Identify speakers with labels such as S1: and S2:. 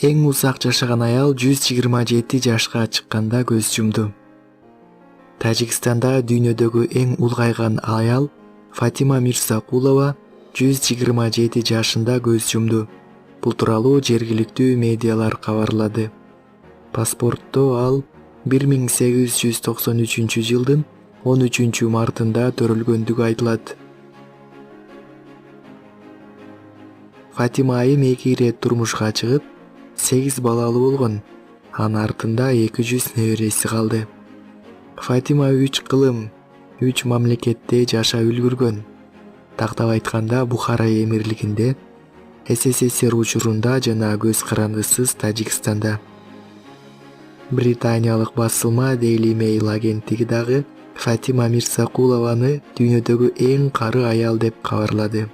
S1: Эң узак жашаган аял 127 жашка чыкканда көз жумду. Тажикстанда дүйнөдөгү эң улгайган аял Фатима Мирсакулова 127 жашында көз жумду. Бул тууралуу жергиликтүү медиалар кабарлады. Паспортто ал 1893 жылдын 13 мартында төрөлгөндүгү айтылат. Фатима айым 2 ирет турмушка чыгып, 8 балалуу болгон. Анын артында 200 небереси калды. Фатима 3 кылым, 3 мамлекетте жашап үлгүргөн. Тактап айтканда Бухара эмирлигинде, СССР учурунда жана көз карандысыз Тажикстанда. Британиялык басылма Daily Mail агенттиги дагы Фатима Мирсакулованы дүйнөдөгү эң кары аял деп кабарлады.